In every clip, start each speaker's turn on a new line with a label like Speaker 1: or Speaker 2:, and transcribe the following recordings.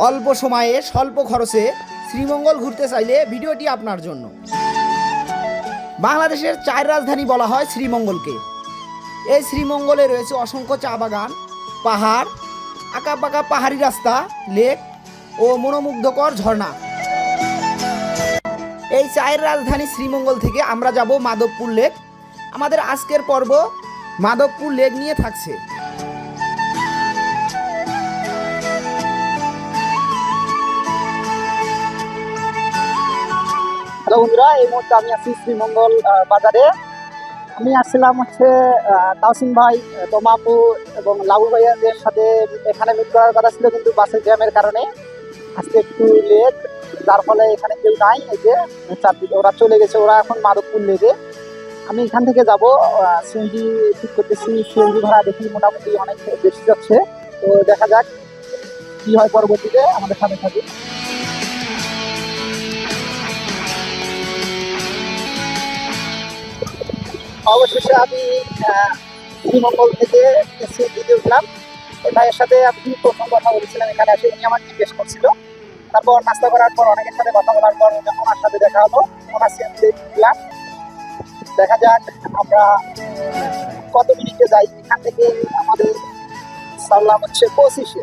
Speaker 1: অল্প সময়ে স্বল্প খরচে শ্রীমঙ্গল ঘুরতে চাইলে ভিডিওটি আপনার জন্য। বাংলাদেশের চার রাজধানী বলা হয় শ্রীমঙ্গলকে। এই শ্রীমঙ্গলে রয়েছে অসংখ্য চা বাগান, পাহাড়, আঁকাবাঁকা পাহাড়ি রাস্তা, লেক ও মনোমুগ্ধকর ঝর্ণা। এই চায়ের রাজধানী শ্রীমঙ্গল থেকে আমরা যাব মাধবপুর লেক। আমাদের আজকের পর্ব মাধবপুর লেক নিয়ে থাকছে।
Speaker 2: হ্যালো বন্ধুরা, এই মুহূর্তে আমি আছি শ্রীমঙ্গল বাজারে। আমি আসছিলাম তাওসিন ভাই, তোমাপু এবং লাবু ভাইয়াদের সাথে এখানে মিট করার কথা ছিল, কিন্তু বাসের জ্যামের কারণে আজকে একটু লেট, যার ফলে এখানে কেউ নাই। এই যে চারদিকে ওরা চলে গেছে, ওরা এখন মাধবপুর লেগে। আমি এখান থেকে যাব, সিএনজি ঠিক করতেছি। সিএনজি ভাড়া দেখি মোটামুটি অনেক বেশি যাচ্ছে, তো দেখা যাক কি হয় পরবর্তীতে। আমাদের সাথে থাকি। অবশেষে আমি শ্রীমঙ্গল থেকে সিএনজিতে উঠলাম। ভাইয়ের সাথে আমি প্রথম কথা বলেছিলাম এখানে এসে, উনি আমার জিজ্ঞেস করছিল। তারপর নাস্তা করার পর অনেকের সাথে কথা বলার পর ওনার সাথে দেখা হলো, ওনার সিএনজিতে উঠলাম। দেখা যাক আমরা কত মিনিটে যাই। এখান থেকে আমাদের সাল্লাম হচ্ছে 25-এ।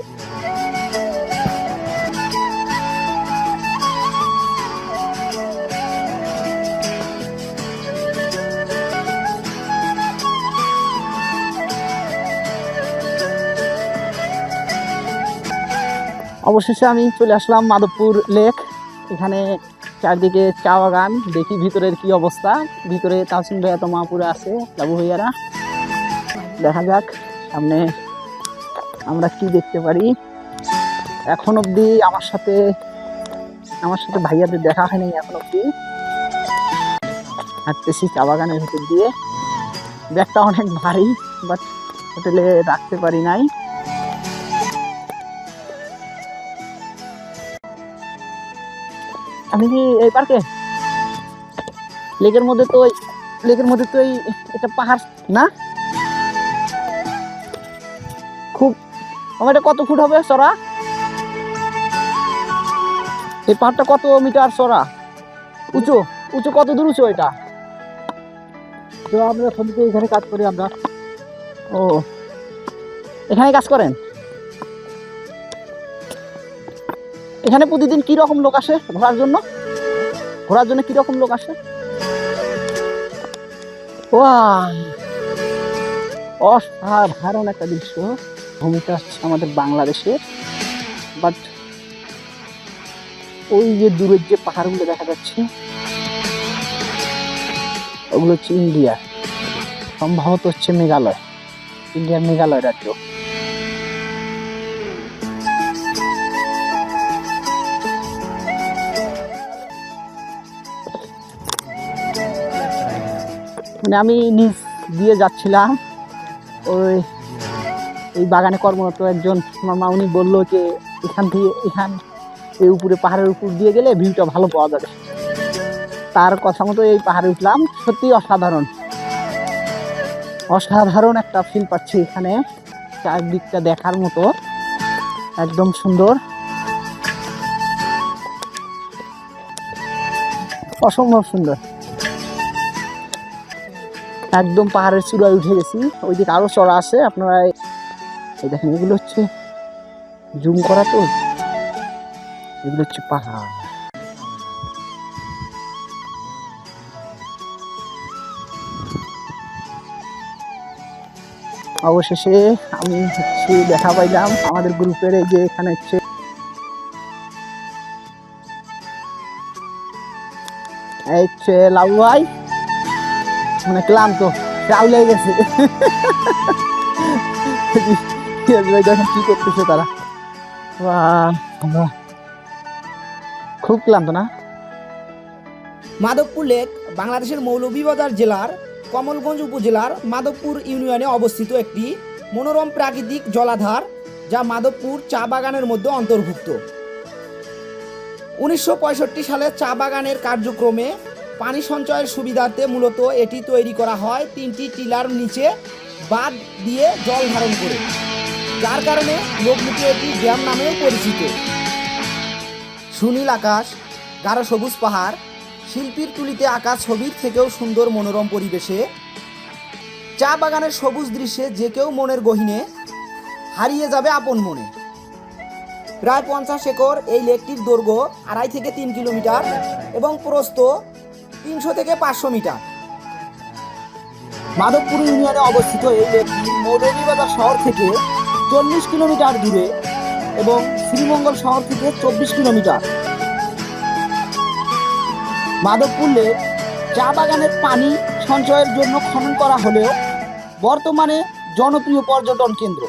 Speaker 2: অবশেষে আমি চলে আসলাম মাধবপুর লেক। এখানে চারদিকে চা বাগান, দেখি ভিতরের কি অবস্থা। ভিতরে তাওসিন ভাইয়া তো মাপুরে আছে, লাবু ভাইয়ারা। দেখা যাক সামনে আমরা কি দেখতে পারি। এখন অব্দি আমার সাথে ভাইয়াদের দেখা হয়নি এখন অব্দি। হাঁটতেছি চা বাগানের ভিতর দিয়ে। ব্যাগটা অনেক ভারী, বাট হোটেলে রাখতে পারি নাই। আমি কি এই পার্কে লেকের মধ্যে তো এটা পাহাড় না? খুব এটা কত ফুট হবে চড়া? এই পাহাড়টা কত মিটার চড়া? উঁচু কত দূর উঁচু এটা? তো আমরা এখন এখানে কাজ করি আমরা। ও, এখানে কাজ করেন? এখানে প্রতিদিন কি রকম লোক আসে ঘোরার জন্য কি রকম লোক আসে? অসাধারণ একটা দৃশ্য। ভূমিটা আসছে আমাদের বাংলাদেশের, বাট ওই যে দূরের যে পাহাড়গুলো দেখা যাচ্ছে ওগুলো হচ্ছে ইন্ডিয়া, সম্ভবত হচ্ছে মেঘালয়, ইন্ডিয়ার মেঘালয় রাজ্য। মানে আমি নিচ দিয়ে যাচ্ছিলাম, এই বাগানে কর্মরত একজন আমার মা, উনি বললো যে এই উপরে পাহাড়ের উপর দিয়ে গেলে ভিউটা ভালো পাওয়া যাবে। তার কথা মতো এই পাহাড়ে উঠলাম। সত্যি অসাধারণ একটা ফিল পাচ্ছি এখানে। চারদিকটা দেখার মতো, একদম সুন্দর, অসম্ভব সুন্দর। একদম পাহাড়ের চূড়ায় উঠে গেছি। ওইদিকে আরো চড়া আছে, আপনারা এই দেখেন। এগুলো হচ্ছে জুম করা, তো এগুলো হচ্ছে পাহাড়। অবশেষে আমি দেখা পাইলাম আমাদের গ্রুপের, এই যে এখানে হচ্ছে লাবু ভাই, মানে ক্লান্ত, চাউলে গেছে। দেখেন কি করতেছে তারা। খুব ক্লান্ত না?
Speaker 1: মাধবপুর লেক বাংলাদেশের মৌলভীবাজার জেলার কমলগঞ্জ উপজেলার মাধবপুর ইউনিয়নে অবস্থিত একটি মনোরম প্রাকৃতিক জলাধার, যা মাধবপুর চা বাগানের মধ্যে অন্তর্ভুক্ত। 1965 সালে চা বাগানের কার্যক্রমে পানি সঞ্চয়ের সুবিধার্থে মূলত এটি তৈরি করা হয় 3টি টিলার নিচে বাঁধ দিয়ে জল ধারণ করে, যার কারণে লোকমুখে এটি ড্যাম নামেও পরিচিত। সুনীল আকাশ, গাঢ় সবুজ পাহাড়, শিল্পীর তুলিতে আঁকা ছবির থেকেও সুন্দর মনোরম পরিবেশে চা বাগানের সবুজ দৃশ্যে যে কেউ মনের গহীনে হারিয়ে যাবে আপন মনে। প্রায় 50 একর এই লেকটির দৈর্ঘ্য 2.5 থেকে 3 কিলোমিটার এবং প্রস্থ 300 থেকে 500 মিটার। মাধবপুর ইউনিয়নে অবস্থিত এই লেকটি মৌলভীবাজার শহর থেকে 40 কিলোমিটার দূরে এবং শ্রীমঙ্গল শহর থেকে 24 কিলোমিটার। মাধবপুর লেক চা বাগানের পানি সঞ্চয়ের জন্য খনন করা হলেও বর্তমানে জনপ্রিয় পর্যটন কেন্দ্র।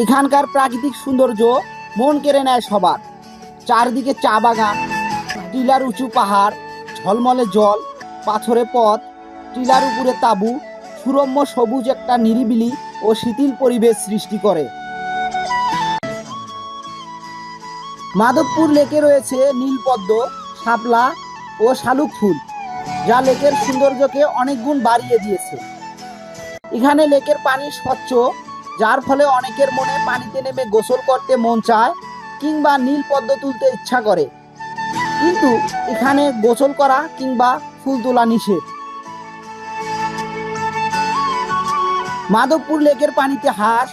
Speaker 1: এখানকার প্রাকৃতিক সৌন্দর্য মন কেড়ে নেয় সবার। চারদিকে চা বাগান, টিলার উঁচু পাহাড়, ঝলমলে জল, পাথরে পথ, টিলার উপরে তাঁবু, সুরম্য সবুজ একটা নিরিবিলি ও শিথিল পরিবেশ সৃষ্টি করে। মাধবপুর লেকে রয়েছে নীলপদ্ম, শাপলা ও শালুক ফুল, যা লেকের সৌন্দর্যকে অনেক গুণ বাড়িয়ে দিয়েছে। এখানে লেকের পানি স্বচ্ছ, যার ফলে অনেকের মনে পানিতে নেমে গোসল করতে মন চায় কিংবা নীলপদ্ম তুলতে ইচ্ছা করে, কিন্তু এখানে গোসল করা কিংবা ফুল তোলা নিষেধ। মাধবপুর লেকের পানিতে হাঁস,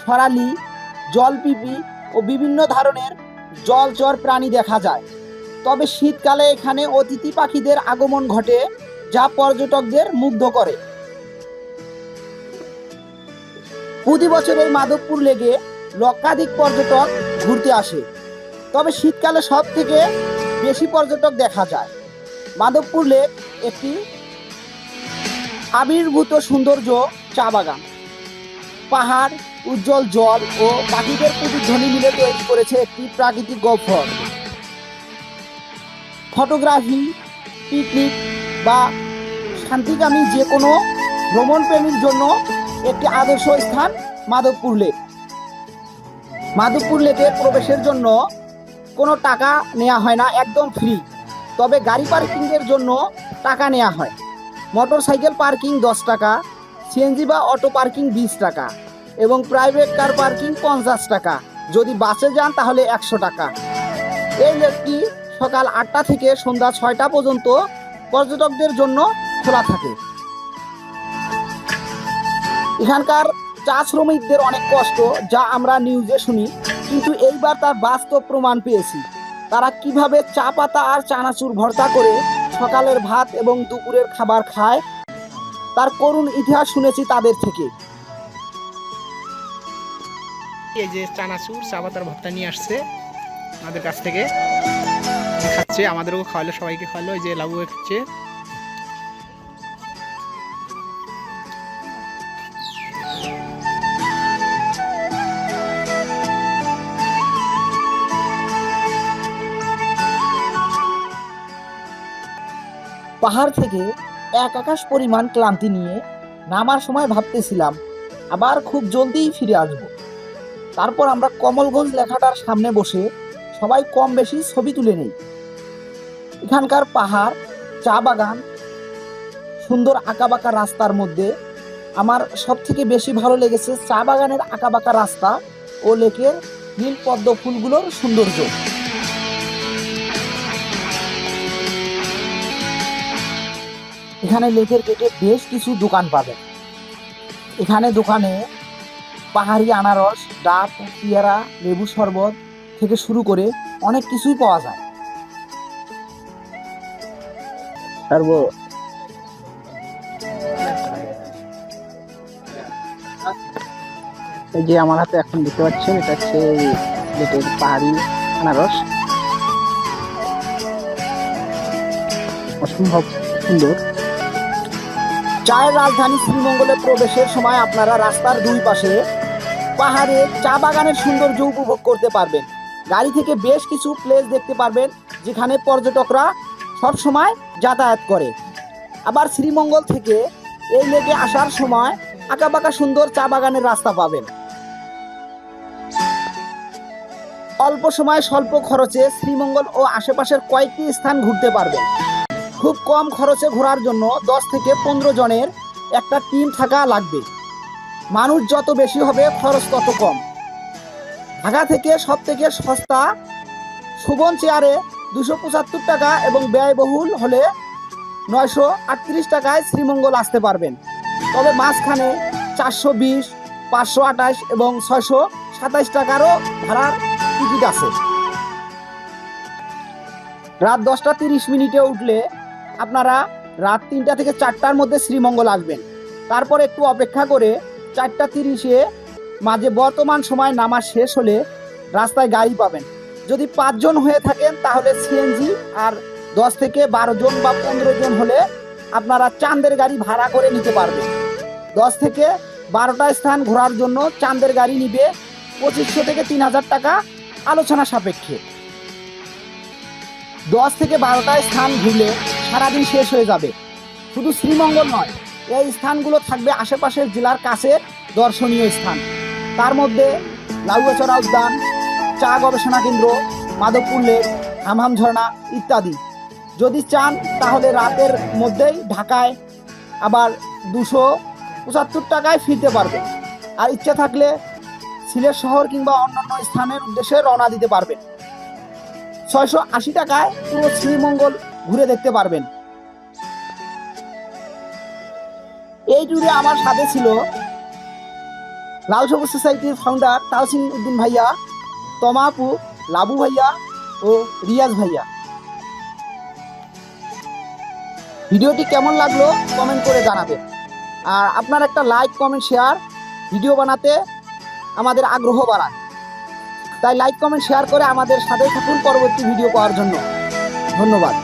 Speaker 1: সরালি, জলপিপি ও বিভিন্ন ধরনের জলচর প্রাণী দেখা যায়। তবে শীতকালে এখানে অতিথি পাখিদের আগমন ঘটে, যা পর্যটকদের মুগ্ধ করে। প্রতি বছর এই মাধবপুর লেকে লক্ষাধিক পর্যটক ঘুরতে আসে, তবে শীতকালে সব থেকে বেশি পর্যটক দেখা যায়। মাধবপুর লেক একটি আবির্ভূত সৌন্দর্য চা বাগান, পাহাড়, উজ্জ্বল জল ও পাখিদের প্রতিধ্বনি মিলে তৈরি করেছে একটি প্রাকৃতিক গহ্বর। ফটোগ্রাফি, পিকনিক বা শান্তিকামী যে কোনো ভ্রমণ প্রেমীর জন্য একটি আদর্শ স্থান মাধবপুর লেক। মাধবপুর লেকে প্রবেশের জন্য কোনো টাকা নেওয়া হয় না, একদম ফ্রি। তবে গাড়ি পার্কিংয়ের জন্য টাকা নেওয়া হয়। মোটর সাইকেল পার্কিং 10 টাকা, সিএনজি বা অটো পার্কিং 20 টাকা এবং প্রাইভেট কার পার্কিং 50 টাকা। যদি বাসে যান তাহলে 100 টাকা। এই লেকটি সকাল 8টা থেকে সন্ধ্যা 6টা পর্যন্ত পর্যটকদের জন্য খোলা থাকে। এখানকার চা শ্রমিকদের অনেক কষ্ট, যা আমরা নিউজে শুনি, কিন্তু এইবার তার বাস্তব প্রমাণ পেয়েছি। তারা কিভাবে চা পাতা আর চানাচুর ভর্তা করে সকালের ভাত এবং দুপুরের খাবার খায়, তার করুণ ইতিহাস শুনেছি তাদের থেকে।
Speaker 3: এই যে চানাচুর চা পাতার ভর্তা নিয়ে আসছে আমাদের কাছ থেকে, খাচ্ছে, আমাদেরও খাওয়ালো, সবাইকে খাওয়ালো। এই যে লাবু খাচ্ছে।
Speaker 1: পাহাড় থেকে এক আকাশ পরিমাণ ক্লান্তি নিয়ে নামার সময় ভাবতেছিলাম আবার খুব জলদিই ফিরে আসব। তারপর আমরা কমলগঞ্জ লেখাটার সামনে বসে সবাই কম বেশি ছবি তুলে নেই। এখানকার পাহাড়, চা বাগান, সুন্দর আঁকাবাঁকা রাস্তার মধ্যে আমার সব থেকে বেশি ভালো লেগেছে চা বাগানের আঁকাবাঁকা রাস্তা ও লেকের নীল পদ্ম ফুলগুলোর সৌন্দর্য। এখানে লেকের গেটে বেশ কিছু দোকান পাবেন। এখানে দোকানে পাহাড়ি আনারস, ডাব, পেয়ারা, লেবু শরবত থেকে শুরু করে অনেক কিছুই পাওয়া যায়।
Speaker 2: এই যে আমার হাতে এখন দেখতে পাচ্ছেন, এটা হচ্ছে লেকের পাহাড়ি আনারস, অসম্ভব সুন্দর।
Speaker 1: চায়ের রাজধানী শ্রীমঙ্গলে প্রবেশের সময় আপনারা রাস্তার দুই পাশে পাহাড়ে চা বাগানের সৌন্দর্য উপভোগ করতে পারবেন। গাড়ি থেকে বেশ কিছু প্লেস দেখতে পারবেন যেখানে পর্যটকরা সব সময় যাতায়াত করে। আবার শ্রীমঙ্গল থেকে এই লেকে আসার সময় আঁকাবাঁকা সুন্দর চা বাগানের রাস্তা পাবেন। অল্প সময় স্বল্প খরচে শ্রীমঙ্গল ও আশেপাশের কয়েকটি স্থান ঘুরতে পারবেন। খুব কম খরচে ঘোরার জন্য 10 থেকে 15 জনের একটা টিম থাকা লাগবে। মানুষ যত বেশি হবে খরচ তত কম। ঢাকা থেকে সব থেকে সস্তা শোভন চেয়ারে 275 টাকা এবং ব্যয়বহুল হলে 938 টাকায় শ্রীমঙ্গল আসতে পারবেন। তবে মাঝখানে 420, 528 এবং 627 টাকারও ভাড়ার টিকিট আছে। রাত 10:30 উঠলে আপনারা রাত 3টা থেকে 4টার মধ্যে শ্রীমঙ্গল আসবেন। তারপর একটু অপেক্ষা করে 4:30 মাঝে বর্তমান সময় নামা শেষ হলে রাস্তায় গাড়ি পাবেন। যদি 5 জন হয়ে থাকেন তাহলে সিএনজি, আর 10 থেকে 12 জন বা 15 জন হলে আপনারা চাঁদের গাড়ি ভাড়া করে নিতে পারবেন। 10 থেকে 12টা স্থান ঘোরার জন্য চাঁদের গাড়ি নিবে 2500 থেকে 3000 টাকা আলোচনা সাপেক্ষে। 10 থেকে 12টা স্থান ঘুরলে সারাদিন শেষ হয়ে যাবে। শুধু শ্রীমঙ্গল নয়, এই স্থানগুলো থাকবে আশেপাশের জেলার কাছে দর্শনীয় স্থান। তার মধ্যে লাউয়াচড়া উদ্যান, চা গবেষণা কেন্দ্র, মাধবপুর লেক, হামহাম ঝর্ণা ইত্যাদি। যদি চান তাহলে রাতের মধ্যেই ঢাকায় আবার 275 টাকায় ফিরতে পারবেন। আর ইচ্ছা থাকলে সিলেট শহর কিংবা অন্যান্য স্থানের উদ্দেশ্যে রওনা দিতে পারবেন। 680 টাকায় পুরো শ্রীমঙ্গল ঘুরে দেখতে পারবেন। এই ট্যুরে আমার সাথে ছিল লাল সবুজ সোসাইটির ফাউন্ডার তাহসিন উদ্দিন ভাইয়া, তমা আপু, লাবু ভাইয়া ও রিয়াজ ভাইয়া। ভিডিওটি কেমন লাগলো কমেন্ট করে জানাবেন। আর আপনার একটা লাইক, কমেন্ট, শেয়ার ভিডিও বানাতে আমাদের আগ্রহ বাড়ায়। তাই লাইক, কমেন্ট, শেয়ার করে আমাদের সাথে থাকুন পরবর্তী ভিডিও পাওয়ার জন্য। ধন্যবাদ।